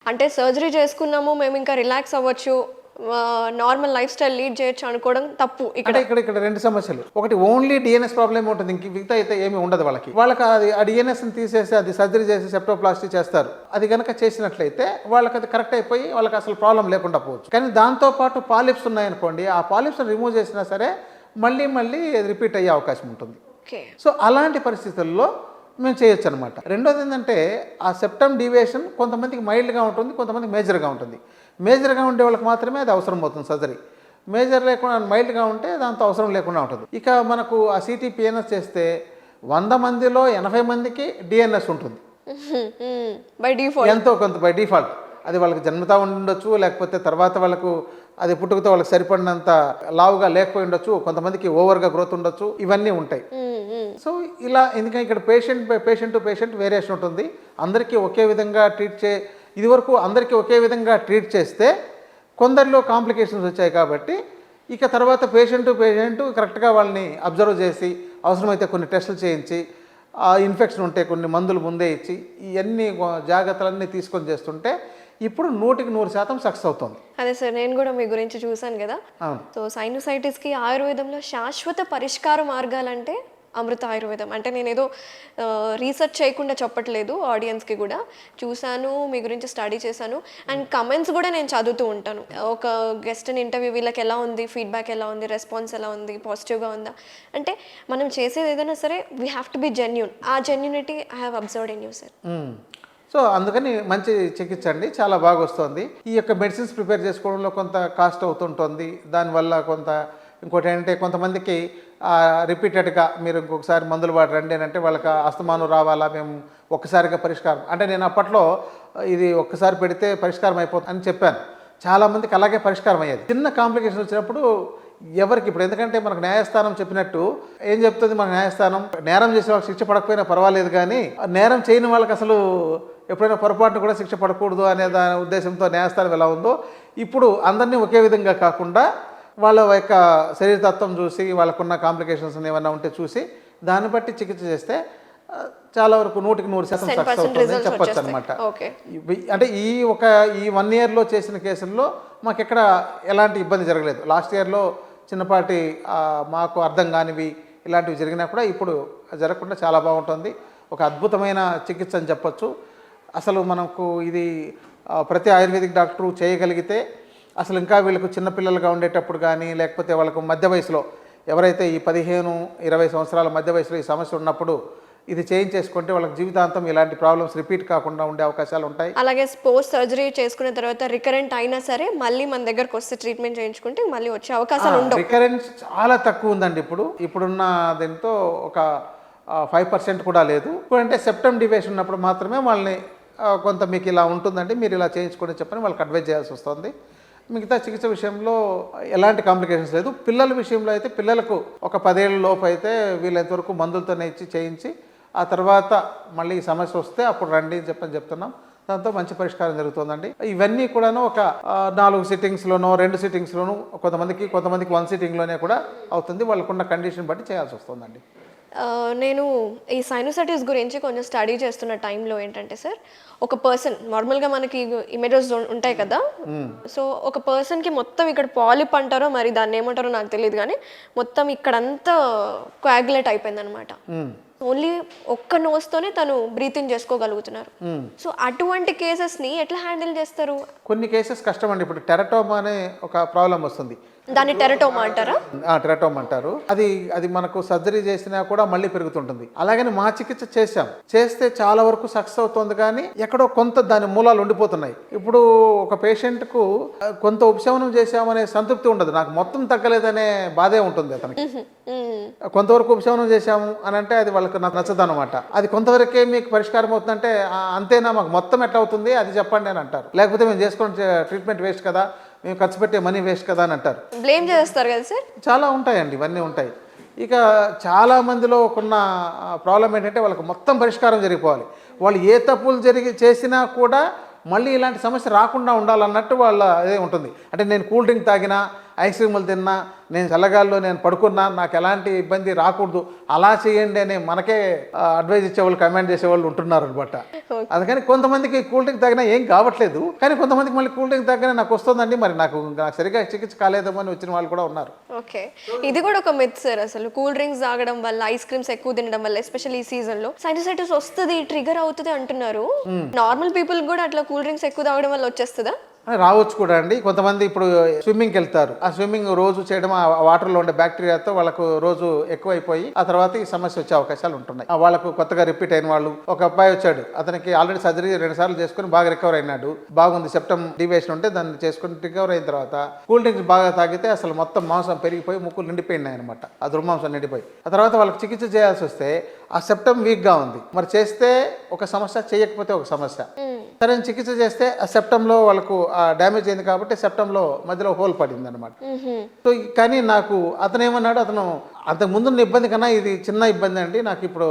అంటే సర్జరీ చేసుకున్నాము మేము ఇంకా రిలాక్స్ అవ్వచ్చు, నార్మల్ లైఫ్ స్టైల్ లీడ్ చేయొచ్చు అనుకోవడం తప్పు ఇక్కడ. అంటే ఇక్కడ రెండు సమస్యలు. ఒకటి ఓన్లీ డిఎన్ఎస్ ప్రాబ్లమ్ ఉంటుంది, ఇంక మిగతా అయితే ఏమీ ఉండదు వాళ్ళకి అది ఆ డిఎన్ఎస్ని తీసేసి అది సర్జరీ చేసి సెప్టోప్లాస్టీ చేస్తారు. అది కనుక చేసినట్లయితే వాళ్ళకి అది కరెక్ట్ అయిపోయి వాళ్ళకి అసలు ప్రాబ్లం లేకుండా పోవచ్చు. కానీ దాంతోపాటు పాలిప్స్ ఉన్నాయనుకోండి, ఆ పాలిప్స్ని రిమూవ్ చేసినా సరే మళ్ళీ రిపీట్ అయ్యే అవకాశం ఉంటుంది. సో అలాంటి పరిస్థితుల్లో మేము చేయొచ్చు అనమాట. రెండోది ఏంటంటే ఆ సెప్టమ్ డీవియేషన్ కొంతమందికి మైల్డ్గా ఉంటుంది, కొంతమందికి మేజర్గా ఉంటుంది. మేజర్గా ఉండే వాళ్ళకి మాత్రమే అది అవసరం అవుతుంది సర్జరీ. మేజర్ లేకుండా మైల్డ్గా ఉంటే దాంతో అవసరం లేకుండా ఉంటుంది. ఇక మనకు ఆ సిటీపీఎన్ఎస్ చేస్తే 100 మందిలో 80 మందికి డిఎన్ఎస్ ఉంటుంది ఎంతో కొంత బై డిఫాల్ట్. అది వాళ్ళకి జన్మతా ఉండొచ్చు, లేకపోతే తర్వాత వాళ్ళకు అది పుట్టుకతో వాళ్ళకి సరిపడినంత లావుగా లేకపోయి ఉండొచ్చు, కొంతమందికి ఓవర్గా గ్రోత్ ఉండొచ్చు, ఇవన్నీ ఉంటాయి. సో ఇలా ఎందుకంటే ఇక్కడ పేషెంట్ టు పేషెంట్ వేరియేషన్ ఉంటుంది. అందరికీ ఒకే విధంగా ఇదివరకు అందరికీ ఒకే విధంగా ట్రీట్ చేస్తే కొందరిలో కాంప్లికేషన్స్ వచ్చాయి. కాబట్టి ఇక తర్వాత పేషెంట్ టు పేషెంట్ కరెక్ట్గా వాళ్ళని అబ్జర్వ్ చేసి అవసరమైతే కొన్ని టెస్టులు చేయించి ఆ ఇన్ఫెక్షన్ ఉంటే కొన్ని మందులు ముందే ఇచ్చి ఇవన్నీ జాగ్రత్తలన్నీ తీసుకొని చేస్తుంటే ఇప్పుడు 100% సక్సెస్ అవుతుంది. అదే సార్, నేను కూడా మీ గురించి చూసాను కదా. సో సైనసైటిస్కి ఆయుర్వేదంలో శాశ్వత పరిష్కార మార్గాలంటే అమృత ఆయుర్వేదం. అంటే నేను ఏదో రీసెర్చ్ చేయకుండా చెప్పట్లేదు, ఆడియన్స్కి కూడా చూశాను, మీ గురించి స్టడీ చేశాను, అండ్ కమెంట్స్ కూడా నేను చదువుతూ ఉంటాను. ఒక గెస్ట్ని ఇంటర్వ్యూ వీళ్ళకి ఎలా ఉంది, ఫీడ్బ్యాక్ ఎలా ఉంది, రెస్పాన్స్ ఎలా ఉంది, పాజిటివ్గా ఉందా. అంటే మనం చేసేది ఏదైనా సరే we have to be genuine. ఆ genuinity I have observed in you sir. So అందుకని మంచి చికిత్స అండి, చాలా బాగా వస్తుంది. ఈ యొక్క మెడిసిన్స్ ప్రిపేర్ చేసుకోవడంలో కొంత కాస్ట్ అవుతుంటుంది, దానివల్ల కొంత. ఇంకోటి ఏంటంటే కొంతమందికి రిపీటెడ్గా మీరు ఇంకొకసారి మందులు వాడరండి అని అంటే వాళ్ళకి అస్తమానం రావాలా, మేము ఒక్కసారిగా పరిష్కారం అంటే నేను అప్పట్లో ఇది ఒక్కసారి పెడితే పరిష్కారం అయిపోతుంది అని చెప్పాను. చాలామందికి అలాగే పరిష్కారం అయ్యేది. చిన్న కాంప్లికేషన్ వచ్చినప్పుడు ఎవరికి ఇప్పుడు ఎందుకంటే మనకు న్యాయస్థానం చెప్పినట్టు ఏం చెప్తుంది మన న్యాయస్థానం, నేరం చేసే వాళ్ళకి శిక్ష పడకపోయినా పర్వాలేదు, కానీ నేరం చేయని వాళ్ళకి అసలు ఎప్పుడైనా పొరపాటును కూడా శిక్ష పడకూడదు అనే దాని ఉద్దేశంతో న్యాయస్థానం ఎలా ఉందో ఇప్పుడు అందరినీ ఒకే విధంగా కాకుండా వాళ్ళ యొక్క శరీరతత్వం చూసి వాళ్ళకున్న కాంప్లికేషన్స్ ఏమైనా ఉంటే చూసి దాన్ని బట్టి చికిత్స చేస్తే చాలా వరకు 100% సక్సెస్ అవుతుందని చెప్పచ్చు అనమాట. అంటే ఈ 1 ఇయర్లో చేసిన కేసుల్లో మాకు ఎక్కడ ఎలాంటి ఇబ్బంది జరగలేదు. లాస్ట్ ఇయర్లో చిన్నపాటి మాకు అర్థం కానివి ఇలాంటివి జరిగినా కూడా ఇప్పుడు జరగకుండా చాలా బాగుంటుంది. ఒక అద్భుతమైన చికిత్స అని చెప్పచ్చు. అసలు మనకు ఇది ప్రతి ఆయుర్వేదిక్ డాక్టరు చేయగలిగితే అసలు ఇంకా వీళ్ళకు చిన్నపిల్లలుగా ఉండేటప్పుడు కానీ లేకపోతే వాళ్ళకు మధ్య వయసులో ఎవరైతే ఈ 15-20 సంవత్సరాల మధ్య వయసులో ఈ సమస్య ఉన్నప్పుడు ఇది చేయించేసుకుంటే వాళ్ళకి జీవితాంతం ఇలాంటి ప్రాబ్లమ్స్ రిపీట్ కాకుండా ఉండే అవకాశాలు ఉంటాయి. అలాగే పోస్ట్ సర్జరీ చేసుకున్న తర్వాత రికరెంట్ అయినా సరే మళ్ళీ మన దగ్గరకు వస్తే ట్రీట్మెంట్ చేయించుకుంటే మళ్ళీ వచ్చే అవకాశాలు ఉండవు. రికరెన్స్ చాలా తక్కువ ఉందండి ఇప్పుడున్న దీంతో ఒక 5% కూడా లేదు. ఇప్పుడంటే సెప్టమ్ డీవియేషన్ ఉన్నప్పుడు మాత్రమే వాళ్ళని కొంత మీకు ఇలా ఉంటుందండి, మీరు ఇలా చేయించుకొని చెప్పని వాళ్ళకి అడ్వైజ్ చేయాల్సి వస్తుంది. మిగతా చికిత్స విషయంలో ఎలాంటి కాంప్లికేషన్స్ లేదు. పిల్లల విషయంలో అయితే పిల్లలకు ఒక 10 ఏళ్ళ లోపు అయితే వీళ్ళంతవరకు మందులతోనే చేయించి ఆ తర్వాత మళ్ళీ ఈ సమస్య వస్తే అప్పుడు రండి అని చెప్తున్నాం. దాంతో మంచి పరిష్కారం జరుగుతుందండి. ఇవన్నీ కూడాను ఒక 4 సిట్టింగ్స్లోనో 2 సిట్టింగ్స్లోనూ కొంతమందికి 1 సిట్టింగ్లోనే కూడా అవుతుంది. వాళ్ళకున్న కండిషన్ బట్టి చేయాల్సి వస్తుందండి. నేను ఈ సైనసైటిస్ గురించి కొంచెం స్టడీ చేస్తున్న టైంలో ఏంటంటే సార్, ఒక పర్సన్ నార్మల్గా మనకి ఇమేజెస్ ఉంటాయి కదా, సో ఒక పర్సన్కి మొత్తం ఇక్కడ పాలిప్ అంటారో మరి దాన్ని ఏమంటారో నాకు తెలియదు, కానీ మొత్తం ఇక్కడంతా కోయాగులేట్ అయిపోయింది అనమాట. ఓన్లీ ఒక్క నోస్తోనే తను బ్రీతింగ్ చేసుకోగలుగుతున్నారు. సో అటువంటి కేసెస్ని ఎట్లా హ్యాండిల్ చేస్తారు? కొన్ని కేసెస్ కష్టం అండి. ఇప్పుడు టెరటోమా అనే ఒక ప్రాబ్లం వస్తుంది, దాన్ని టెరటోమా అంటారా? టెరటోమా అంటారు. అది మనకు సర్జరీ చేసినా కూడా మళ్ళీ పెరుగుతుంటుంది. అలాగని మా చికిత్స చేస్తే చాలా వరకు సక్సెస్ అవుతుంది, కానీ ఎక్కడో కొంత దాని మూలాలు ఉండిపోతున్నాయి. ఇప్పుడు ఒక పేషెంట్కు కొంత ఉపశమనం చేశామనే సంతృప్తి ఉండదు, నాకు మొత్తం తగ్గలేదనే బాధే ఉంటుంది అతనికి. కొంతవరకు ఉపశమనం చేశాము అని అంటే అది వాళ్ళకి నచ్చదు అనమాట. అది కొంతవరకే మీకు పరిష్కారం అవుతుందంటే అంతేనా, మాకు మొత్తం ఎట్లా అవుతుంది అది చెప్పండి అని అంటారు. లేకపోతే మేము చేసుకునే ట్రీట్మెంట్ వేస్ట్ కదా, మేము ఖర్చు పెట్టే మనీ వేస్ట్ కదా అని అంటారు. బ్లేమ్ చేస్తారు కదా సార్. చాలా ఉంటాయండి, ఇవన్నీ ఉంటాయి. ఇక చాలా మందిలో ఉన్న ప్రాబ్లం ఏంటంటే వాళ్ళకి మొత్తం పరిష్కారం జరిగిపోవాలి. వాళ్ళు ఏ తప్పులు చేసినా కూడా మళ్ళీ ఇలాంటి సమస్య రాకుండా ఉండాలన్నట్టు వాళ్ళ అదే ఉంటుంది. అంటే నేను కూల్ డ్రింక్ తాగినా ఐస్ క్రీములు తిన్నా, నేను చల్లగాల్లో నేను పడుకున్నా, నాకు ఎలాంటి ఇబ్బంది రాకూడదు, అలా చేయండి అని మనకే అడ్వైజ్ ఇచ్చేవాళ్ళు, కమెంట్ చేసేవాళ్ళు ఉంటున్నారు అనమాట. అందుకని కొంతమందికి కూల్ డ్రింక్ తాగినా ఏం కావట్లేదు, కానీ కొంతమందికి మళ్ళీ కూల్ డ్రింక్ తాగినా నాకు వస్తుందండి, మరి నాకు సరిగా చికిత్స కాలేదేమో అని వచ్చిన వాళ్ళు కూడా ఉన్నారు. ఓకే, ఇది కూడా ఒక మిత్ సార్. అసలు కూల్ డ్రింక్స్ తాగడం వల్ల, ఐస్ క్రీమ్స్ ఎక్కువ తినడం వల్ల, ఎస్పెషల్లీ ఈ సీజన్ లో సైనసైటిస్ వస్తుంది, ట్రిగర్ అవుతుంది అంటున్నారు. నార్మల్ పీపుల్ కూడా అట్లా కూల్ డ్రింక్స్ ఎక్కువ తాగడం వల్ల వచ్చేస్తుందా? రావచ్చు కూడా అండి. కొంతమంది ఇప్పుడు స్విమ్మింగ్కి వెళ్తారు, ఆ స్విమ్మింగ్ రోజు చేయడం ఆ వాటర్లో ఉండే బ్యాక్టీరియాతో వాళ్ళకు రోజు ఎక్కువైపోయి ఆ తర్వాత ఈ సమస్య వచ్చే అవకాశాలు ఉంటున్నాయి. వాళ్ళకు కొత్తగా రిపీట్ అయిన వాళ్ళు, ఒక అబ్బాయి వచ్చాడు, అతనికి ఆల్రెడీ సర్జరీ 2 సార్లు చేసుకుని బాగా రికవర్ అయినాడు, బాగుంది, సెప్టమ్ డివేషన్ ఉంటే దాన్ని చేసుకుని రికవర్ అయిన తర్వాత కూల్ డ్రింక్స్ బాగా తాగితే అసలు మొత్తం మాంసం పెరిగిపోయి ముక్కులు నిండిపోయినాయి అనమాట, ఆ దుర్మాంసం నిండిపోయి. ఆ తర్వాత వాళ్ళకి చికిత్స చేయాల్సి వస్తే ఆ సెప్టమ్ వీక్గా ఉంది, మరి చేస్తే ఒక సమస్య, చేయకపోతే ఒక సమస్య. సరే చికిత్స చేస్తే ఆ సెప్టంలో వాళ్ళకు డ్యామేజ్ అయింది కాబట్టి సెప్టంలో మధ్యలో హోల్ పడింది అనమాట. సో కానీ నాకు అతను ఏమన్నాడు, అతను అంతకు ముందున్న ఇబ్బంది కన్నా ఇది చిన్న ఇబ్బంది అండి, నాకు ఇప్పుడు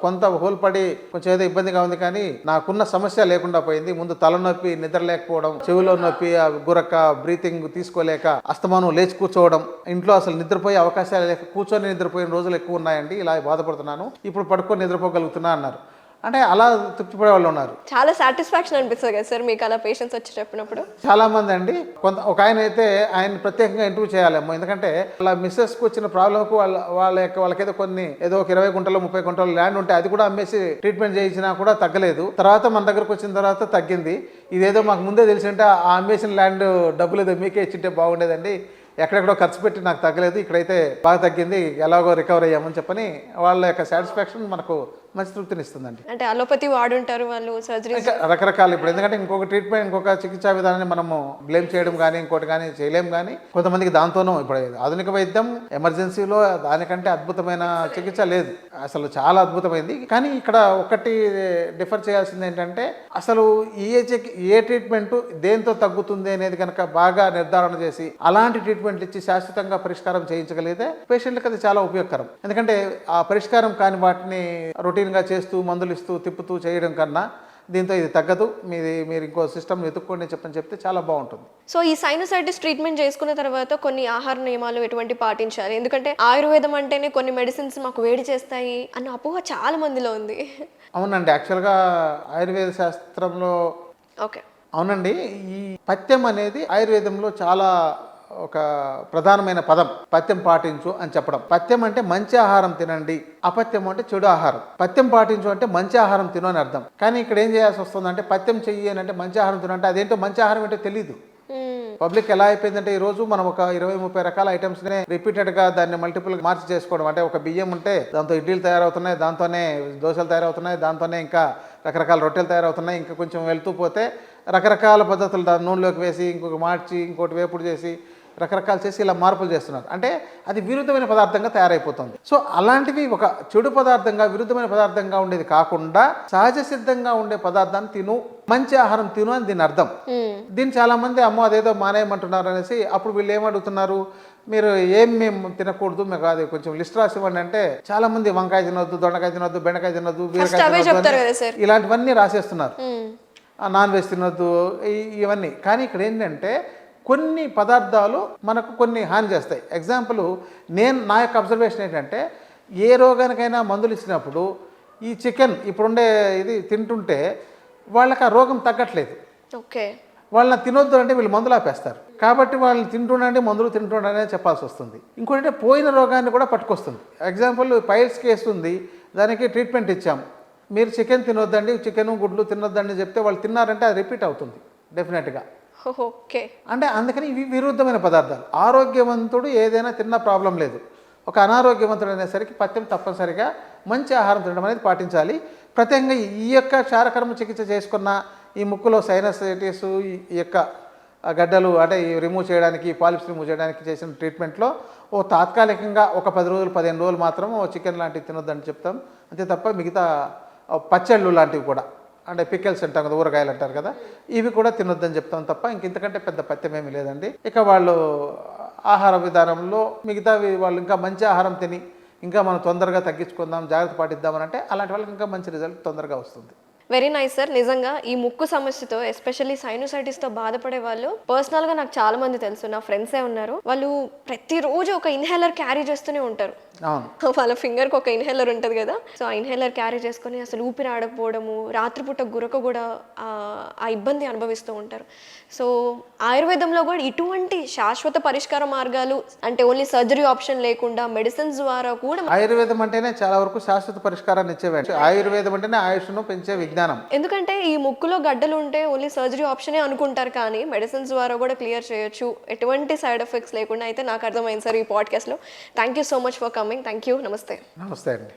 కొంత హోల్ పడి కొంచెం ఏదో ఇబ్బందిగా ఉంది, కానీ నాకున్న సమస్య లేకుండా పోయింది. ముందు తలనొప్పి, నిద్ర లేకపోవడం, చెవిలో నొప్పి, గురక, బ్రీతింగ్ తీసుకోలేక, అస్తమానం లేచి కూర్చోవడం, ఇంట్లో అసలు నిద్రపోయే అవకాశాలు లేక కూర్చొని నిద్రపోయిన రోజులు ఎక్కువ ఉన్నాయండి, ఇలా బాధపడుతున్నాను, ఇప్పుడు పడుకొని నిద్రపోగలుగుతున్నా అన్నారు. అంటే అలా తృప్తిపడే వాళ్ళు ఉన్నారు. చాలా సాటిస్ఫాక్షన్ అనిపిస్తుంది కదా సార్ మీకు అలా పేషెంట్స్ వచ్చి చెప్పినప్పుడు? చాలా మంది అండి. ఒక ఆయన అయితే ఆయన ప్రత్యేకంగా ఇంటర్వ్యూ చేయాలేమో, ఎందుకంటే వాళ్ళ మిస్సెస్కి వచ్చిన ప్రాబ్లంకు వాళ్ళకేదో ఏదో ఒక 20 గుంటలు 30 గుంటలు ల్యాండ్ ఉంటే అది కూడా అమ్మేసి ట్రీట్మెంట్ చేయించినా కూడా తగ్గలేదు. తర్వాత మన దగ్గరకు వచ్చిన తర్వాత తగ్గింది. ఇదేదో మాకు ముందే తెలిసింటే ఆ అమ్మేసిన ల్యాండ్ డబ్బులు ఏదో మీకే ఇచ్చింటే బాగుండేదండి, ఎక్కడెక్కడో ఖర్చు పెట్టి నాకు తగ్గలేదు, ఇక్కడైతే బాగా తగ్గింది, ఎలాగో రికవర్ అయ్యామని చెప్పని వాళ్ళ యొక్క సాటిస్ఫాక్షన్ మనకు మంచి తృప్తినిస్తుందండి. అంటే అలోపతి వాడుంటారు వాళ్ళు, సర్జరీ రకరకాలు. ఇప్పుడు ఎందుకంటే ఇంకొక ట్రీట్మెంట్, ఇంకొక చికిత్సా విధానాన్ని మనము బ్లేమ్ చేయడం కానీ ఇంకోటి కానీ చేయలేం, కానీ కొంతమందికి దాంతోనూ ఇప్పుడు ఆధునిక వైద్యం ఎమర్జెన్సీలో దానికంటే అద్భుతమైన చికిత్స లేదు, అసలు చాలా అద్భుతమైంది. కానీ ఇక్కడ ఒకటి డిఫర్ చేయాల్సింది ఏంటంటే, అసలు ఏ ట్రీట్మెంట్ దేంతో తగ్గుతుంది అనేది కనుక బాగా నిర్ధారణ చేసి అలాంటి ట్రీట్మెంట్లు ఇచ్చి శాశ్వతంగా పరిష్కారం చేయించగలిగితే పేషెంట్లకు అది చాలా ఉపయోగకరం. ఎందుకంటే ఆ పరిష్కారం కాని వాటిని రొటీన్గా చేస్తూ మందులు ఇస్తూ తిప్పుతూ చేయడం కన్నా దీంతో ఇది తగ్గదు, మీరు ఇంకో సిస్టమ్ వెతుక్కోండి చెప్పని చెప్తే చాలా బాగుంటుంది. సో ఈ సైనసైటిస్ ట్రీట్మెంట్ చేసుకున్న తర్వాత కొన్ని ఆహార నియమాలు ఎటువంటి పాటించాలి? ఎందుకంటే ఆయుర్వేదం అంటేనే కొన్ని మెడిసిన్స్ మాకు వేడి చేస్తాయి అన్న అపోహ చాలా మందిలో ఉంది. అవునండి, యాక్చువల్గా ఆయుర్వేద శాస్త్రంలో ఓకే అవునండి, ఈ పథ్యం అనేది ఆయుర్వేదంలో చాలా ఒక ప్రధానమైన పదం. పథ్యం పాటించు అని చెప్పడం. పథ్యం అంటే మంచి ఆహారం తినండి, అపథ్యం అంటే చెడు ఆహారం. పథ్యం పాటించు అంటే మంచి ఆహారం తిను అని అర్థం. కానీ ఇక్కడ ఏం చేయాల్సి వస్తుందంటే, పథ్యం చెయ్యి అని అంటే మంచి ఆహారం తినంటే అదేంటో మంచి ఆహారం ఏంటో తెలీదు. పబ్లిక్ ఎలా అయిపోయిందంటే, ఈ రోజు మనం ఒక 20-30 రకాల ఐటమ్స్ నే రిపీటెడ్ గా దాన్ని మల్టిపుల్ మార్చి చేసుకోవడం. అంటే ఒక బియ్యం ఉంటే దాంతో ఇడ్లీలు తయారవుతున్నాయి, దాంతోనే దోశలు తయారవుతున్నాయి, దాంతోనే ఇంకా రకరకాల రొట్టెలు తయారవుతున్నాయి, ఇంకా కొంచెం వెళ్తూ పోతే రకరకాల పద్ధతులు దాన్ని నూనెలోకి వేసి ఇంకొక మార్చి ఇంకోటి వేపుడు చేసి రకరకాలు చేసి ఇలా మార్పులు చేస్తున్నారు. అంటే అది విరుద్ధమైన పదార్థంగా తయారైపోతుంది. సో అలాంటివి ఒక చెడు పదార్థంగా, విరుద్ధమైన పదార్థంగా ఉండేది కాకుండా సహజ సిద్ధంగా ఉండే పదార్థాన్ని తిను, మంచి ఆహారం తిను అని దీని అర్థం. దీన్ని చాలా మంది అమ్మో అదేదో మానేయమంటున్నారు అనేసి అప్పుడు వీళ్ళు ఏమడుగుతున్నారు, మీరు మేము తినకూడదు, మీకు అది కొంచెం లిస్ట్ రాసి ఇవ్వండి అంటే చాలా మంది వంకాయ తినొద్దు, దొండకాయ తినొద్దు, బెండకాయ తినొద్దు, బీరకాయ తినొద్దు, ఇలాంటివన్నీ రాసేస్తున్నారు. నాన్ వెజ్ తినొద్దు ఇవన్నీ. కానీ ఇక్కడ ఏంటంటే కొన్ని పదార్థాలు మనకు కొన్ని హాని చేస్తాయి. ఎగ్జాంపుల్ నా యొక్క అబ్జర్వేషన్ ఏంటంటే, ఏ రోగానికైనా మందులు ఇచ్చినప్పుడు ఈ చికెన్ ఇప్పుడుండే ఇది తింటుంటే వాళ్ళకి ఆ రోగం తగ్గట్లేదు. ఓకే, వాళ్ళని తినొద్దు అంటే వీళ్ళు మందులు ఆపేస్తారు. కాబట్టి వాళ్ళని తింటుండండి, మందులు తింటుండనే చెప్పాల్సి వస్తుంది. ఇంకోటి పోయిన రోగాన్ని కూడా పట్టుకొస్తుంది. ఎగ్జాంపుల్ పైల్స్ కేసు ఉంది, దానికి ట్రీట్మెంట్ ఇచ్చాం, మీరు చికెన్ తినొద్దండి, చికెన్ గుడ్లు తినొద్దండి చెప్తే వాళ్ళు తిన్నారంటే అది రిపీట్ అవుతుంది డెఫినెట్గా. ఓకే, అంటే అందుకని ఇవి విరుద్ధమైన పదార్థాలు. ఆరోగ్యవంతుడు ఏదైనా తిన్నా ప్రాబ్లం లేదు. ఒక అనారోగ్యవంతుడు అనేసరికి పథ్యం తప్పనిసరిగా మంచి ఆహారం తినడం అనేది పాటించాలి. ప్రత్యేకంగా ఈ యొక్క క్షారకర్మ చికిత్స చేసుకున్న ఈ ముక్కులో సైనసైటిస్, ఈ యొక్క గడ్డలు అంటే రిమూవ్ చేయడానికి, పాలిప్స్ రిమూవ్ చేయడానికి చేసిన ట్రీట్మెంట్లో తాత్కాలికంగా ఒక 10 రోజులు 15 రోజులు మాత్రం చికెన్ లాంటివి తినొద్దని చెప్తాం. అంతే తప్ప మిగతా పచ్చళ్ళు లాంటివి కూడా, అంటే పికెల్స్ అంటాం కదా, ఊరగాయలు అంటారు కదా, ఇవి కూడా తినొద్దని చెప్తాం తప్ప ఇంతకంటే పెద్ద పథ్యం ఏమీ లేదండి. ఇక వాళ్ళు ఆహార విధానంలో మిగతావి వాళ్ళు ఇంకా మంచి ఆహారం తిని ఇంకా మనం తొందరగా తగ్గించుకుందాం, జాగ్రత్త పాటిద్దామని అంటే అలాంటి వాళ్ళకి ఇంకా మంచి రిజల్ట్ తొందరగా వస్తుంది. Very nice sir. నిజంగా ఈ ముక్కు సమస్యతో ఎస్పెషల్లీ సైనోసైటిస్తో బాధపడే వాళ్ళు పర్సనల్గా నాకు చాలా మంది తెలుసు, నా ఫ్రెండ్సే ఉన్నారు. వాళ్ళు ప్రతిరోజు ఒక ఇన్హేలర్ క్యారీ చేస్తూనే ఉంటారు. అవును. వాళ్ళ ఫింగర్కి ఒక ఇన్హేలర్ ఉంటుంది కదా, సో ఆ ఇన్హేలర్ క్యారీ చేసుకొని అసలు ఊపిరి ఆడకపోవడము, రాత్రిపూట గురక కూడా ఆ ఇబ్బంది అనుభవిస్తూ ఉంటారు. సో ఆయుర్వేదంలో కూడా ఇటువంటి శాశ్వత పరిష్కార మార్గాలు అంటే ఓన్లీ సర్జరీ ఆప్షన్ లేకుండా మెడిసిన్స్ ద్వారా కూడా, ఆయుర్వేదం అంటేనే చాలా వరకు శాశ్వత పరిష్కారాన్ని ఇచ్చేవాడు. ఆయుర్వేదం అంటేనే ఆయుష్ను పెంచే విజ్ఞానం. ఎందుకంటే ఈ ముక్కులో గడ్డలు ఉంటే ఓన్లీ సర్జరీ ఆప్షనే అనుకుంటారు, కానీ మెడిసిన్స్ ద్వారా కూడా క్లియర్ చేయొచ్చు ఎటువంటి సైడ్ ఎఫెక్ట్స్ లేకుండా. అయితే నాకు అర్థమైంది సార్ ఈ పాడ్కాస్ట్లో. Thank you so much for coming. Thank you. నమస్తే. నమస్తే అండి.